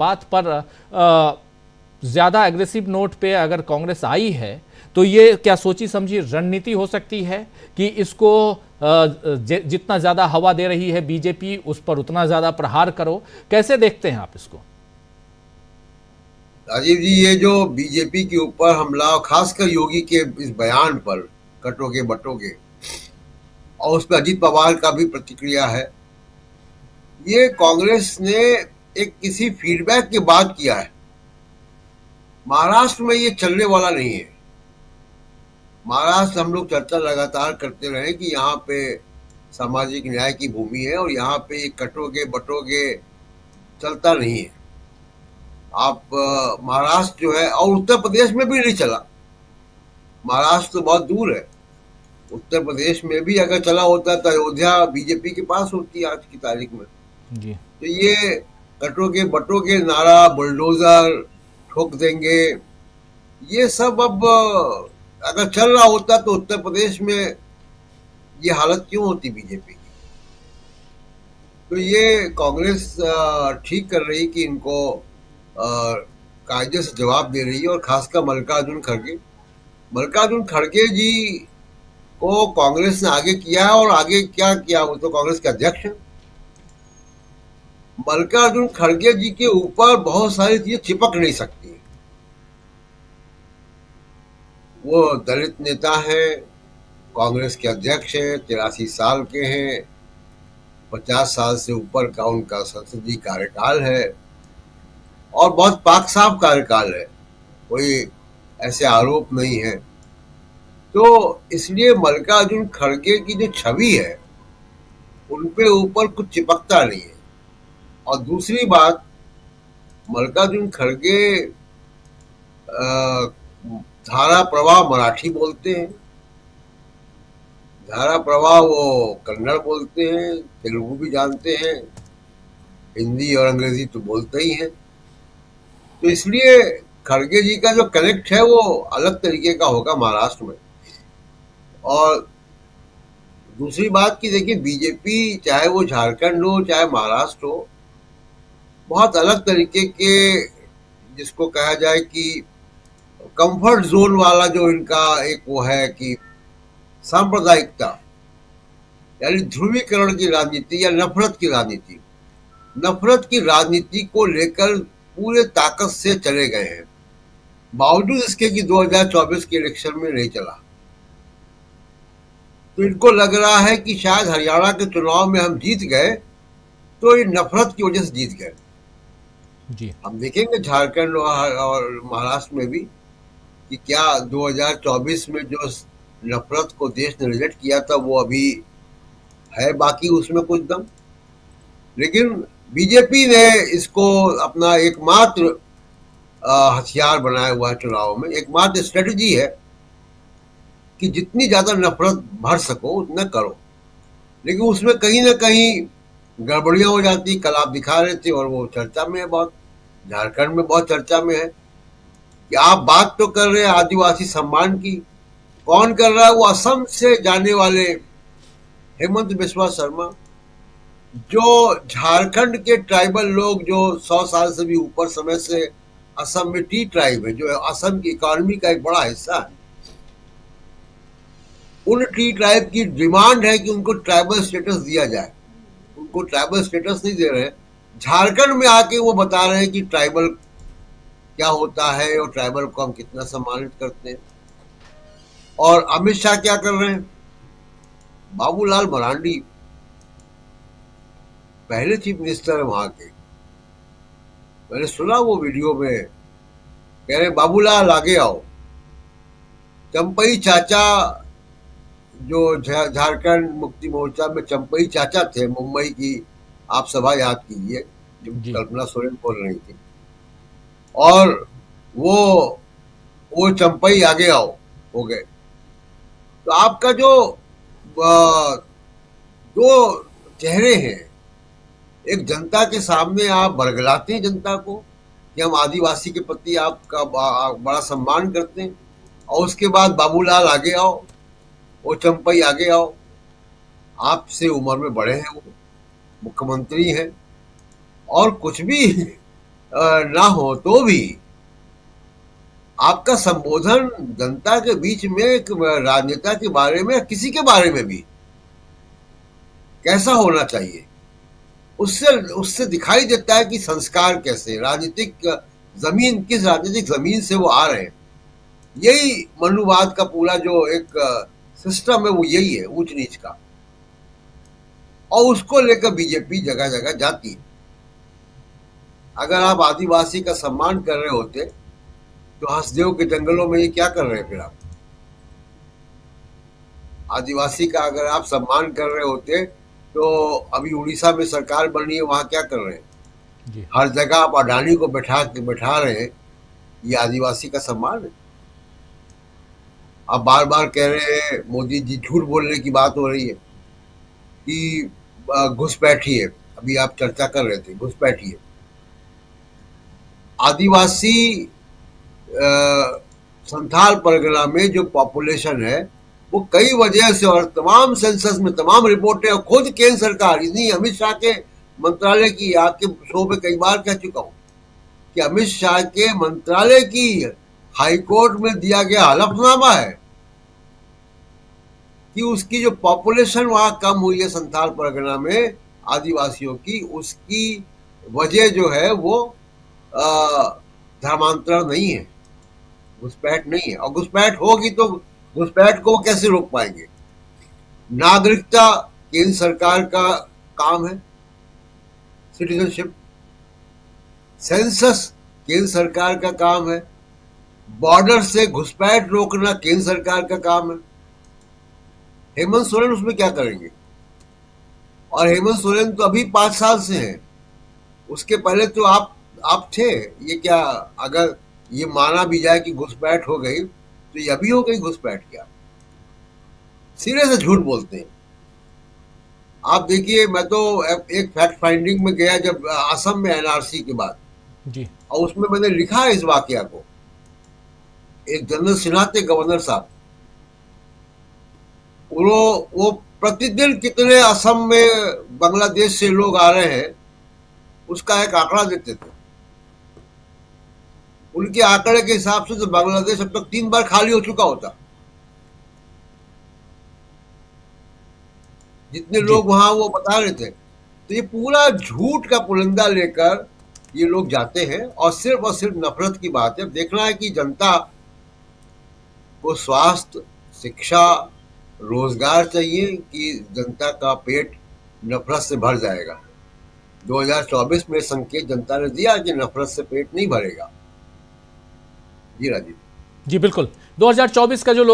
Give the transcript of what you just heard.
बात पर ज्यादा एग्रेसिव नोट पे अगर कांग्रेस आई है तो ये क्या सोची समझी रणनीति हो सकती है कि इसको जितना ज्यादा हवा दे रही है बीजेपी उस पर उतना ज्यादा प्रहार करो? कैसे देखते हैं आप इसको? राजीव जी, ये जो बीजेपी के ऊपर हमला और खासकर योगी के इस बयान पर कटोगे बटोगे, और उस पर अजीत पवार का भी प्रतिक्रिया है, ये कांग्रेस ने एक किसी फीडबैक के बाद किया है। महाराष्ट्र में ये चलने वाला नहीं है। महाराष्ट्र हम लोग चर्चा लगातार करते रहे कि यहाँ पे सामाजिक न्याय की भूमि है और यहाँ पे कटोगे बटोगे चलता नहीं है। आप महाराष्ट्र जो है, और उत्तर प्रदेश में भी नहीं चला। महाराष्ट्र तो बहुत दूर है। उत्तर प्रदेश में भी अगर चला होता तो अयोध्या बीजेपी के पास होती आज की तारीख में। जी। तो ये कटोगे बटोगे नारा, बुलडोजर ठोक देंगे, ये सब अब अगर चल रहा होता तो उत्तर प्रदेश में ये हालत क्यों होती बीजेपी की। तो ये कांग्रेस ठीक कर रही कि इनको कायदे से जवाब दे रही है। और खासकर मल्लिकार्जुन खड़गे जी को कांग्रेस ने आगे किया है, और आगे क्या किया, वो तो कांग्रेस के अध्यक्ष हैं। मल्लिकार्जुन खड़गे जी के ऊपर बहुत सारी चीजें चिपक नहीं सकती। वो दलित नेता हैं, कांग्रेस के अध्यक्ष हैं, 83 साल के हैं, 50 साल से ऊपर का उनका संसदीय कार्यकाल है और बहुत पाक साफ कार्यकाल है, कोई ऐसे आरोप नहीं है। तो इसलिए मल्लिकार्जुन खड़गे की जो छवि है उनके ऊपर कुछ चिपकता नहीं है। और दूसरी बात, मल्लिकार्जुन खड़गे धारा प्रवाह मराठी बोलते हैं, धारा प्रवाह वो कन्नड़ बोलते हैं, तेलुगु भी जानते हैं, हिंदी और अंग्रेजी तो बोलते ही हैं। तो इसलिए खड़गे जी का जो कनेक्ट है वो अलग तरीके का होगा महाराष्ट्र में। और दूसरी बात की देखिए, बीजेपी चाहे वो झारखंड हो चाहे महाराष्ट्र हो, बहुत अलग तरीके के, जिसको कहा जाए कि कंफर्ट जोन वाला जो इनका एक वो है कि सांप्रदायिकता, यानी ध्रुवीकरण की राजनीति या नफरत की राजनीति को लेकर पूरे ताकत से चले गए हैं, बावजूद इसके कि 2024 के इलेक्शन में नहीं चला। तो इनको लग रहा है कि शायद हरियाणा के चुनाव में हम जीत गए तो ये नफरत की वजह से जीत गए। जी। हम देखेंगे झारखंड और महाराष्ट्र में भी कि क्या 2024 में जो नफरत को देश ने रिजेक्ट किया था वो अभी है बाकी उसमें कुछ दम। लेकिन बीजेपी ने इसको अपना एकमात्र हथियार बनाया हुआ है चुनाव में, एकमात्र स्ट्रेटजी है कि जितनी ज्यादा नफरत भर सको उतना करो। लेकिन उसमें कहीं ना कहीं गड़बड़ियां हो जाती। कल आप दिखा रहे थे और वो चर्चा में है, बहुत झारखंड में बहुत चर्चा में है कि आप बात तो कर रहे हैं आदिवासी सम्मान की, कौन कर रहा है? वो असम से जाने वाले हेमंत बिस्वा शर्मा, जो झारखंड के ट्राइबल लोग जो 100 साल से भी ऊपर समय से असम में टी ट्राइब है, जो असम की इकोनॉमी का एक बड़ा हिस्सा है, उन टी ट्राइब की डिमांड है कि उनको ट्राइबल स्टेटस दिया जाए। उनको ट्राइबल स्टेटस नहीं दे रहे। झारखंड में आके वो बता रहे हैं कि ट्राइबल क्या होता है और ट्राइबल को हम कितना सम्मानित करते हैं। और अमित शाह क्या कर रहे हैं? बाबूलाल मरांडी पहले चीफ मिनिस्टर है वहां के, मैंने सुना वो वीडियो में कह रहे बाबूलाल आगे आओ। चंपई चाचा जो झारखंड मुक्ति मोर्चा में चंपई चाचा थे, मुंबई की आप सभा याद कीजिए जो कल्पना सोरेन बोल रही थी, और वो चंपई आगे आओ हो गए। तो आपका जो दो चेहरे हैं, एक जनता के सामने आप बरगलाते हैं जनता को कि हम आदिवासी के प्रति आपका बड़ा सम्मान करते हैं, और उसके बाद बाबूलाल आगे आओ, वो चंपई आगे आओ। आपसे उम्र में बड़े हैं, वो मुख्यमंत्री हैं और कुछ भी ना हो तो भी आपका संबोधन जनता के बीच में एक राजनेता के बारे में, किसी के बारे में भी कैसा होना चाहिए, उससे उससे दिखाई देता है कि संस्कार कैसे, राजनीतिक जमीन, किस राजनीतिक जमीन से वो आ रहे हैं। यही मनुवाद का पूरा जो एक सिस्टम है वो यही है, ऊंच नीच का, और उसको लेकर बीजेपी जगह जगह जाती है। अगर आप आदिवासी का सम्मान कर रहे होते तो हंसदेव के जंगलों में ये क्या कर रहे हैं फिर आप? आदिवासी का अगर आप सम्मान कर रहे होते तो अभी उड़ीसा में सरकार बनी है, वहां क्या कर रहे हैं? जी हर जगह आप अडानी को बैठा रहे हैं, ये आदिवासी का सम्मान है? आप बार बार कह रहे हैं, मोदी जी झूठ बोलने की बात हो रही है कि घुसपैठी है, अभी आप चर्चा कर रहे थे घुसपैठी है। आदिवासी संथाल परगना में जो पॉपुलेशन है वो कई वजह से, और तमाम सेंसस में तमाम रिपोर्टें, और खुद केंद्र सरकार, इन्हीं अमित शाह के मंत्रालय की, आपके शो में कई बार कह चुका हूं कि अमित शाह के मंत्रालय की हाईकोर्ट में दिया गया हलफनामा है कि उसकी जो पॉपुलेशन वहां कम हुई है संथाल परगना में आदिवासियों की, उसकी वजह जो है वो धर्मांतरण नहीं है, घुसपैठ नहीं है। और घुसपैठ होगी तो घुसपैठ को कैसे रोक पाएंगे? नागरिकता केंद्र सरकार का काम है, सिटीजनशिप। सेंसस केंद्र सरकार का काम है। बॉर्डर से घुसपैठ रोकना केंद्र सरकार का काम है। हेमंत सोरेन उसमें क्या करेंगे? और हेमंत सोरेन तो अभी 5 साल से हैं, उसके पहले तो आप थे। ये क्या, अगर ये माना भी जाए कि घुसपैठ हो गई तो ये अभी हो गई घुसपैठ? क्या सिरे से झूठ बोलते हैं। आप देखिए, मैं तो एक फैक्ट फाइंडिंग में गया जब असम में एनआरसी के बाद, जी और उसमें मैंने लिखा है इस वाकया को। एक जनरल सिन्हा थे गवर्नर साहब, वो प्रतिदिन कितने असम में बांग्लादेश से लोग आ रहे हैं उसका एक आंकड़ा देते थे। उनके आंकड़े के हिसाब से तो बांग्लादेश अब तक 3 बार खाली हो चुका होता, जितने जी लोग वहां वो बता रहे थे। तो ये पूरा झूठ का पुलंदा लेकर ये लोग जाते हैं, और सिर्फ नफरत की बात है। देखना है कि जनता को स्वास्थ्य, शिक्षा, रोजगार चाहिए कि जनता का पेट नफरत से भर जाएगा। 2024 में संकेत जनता ने दिया कि नफरत से पेट नहीं भरेगा। जी राजीव। जी बिल्कुल। 2024 का जो लोक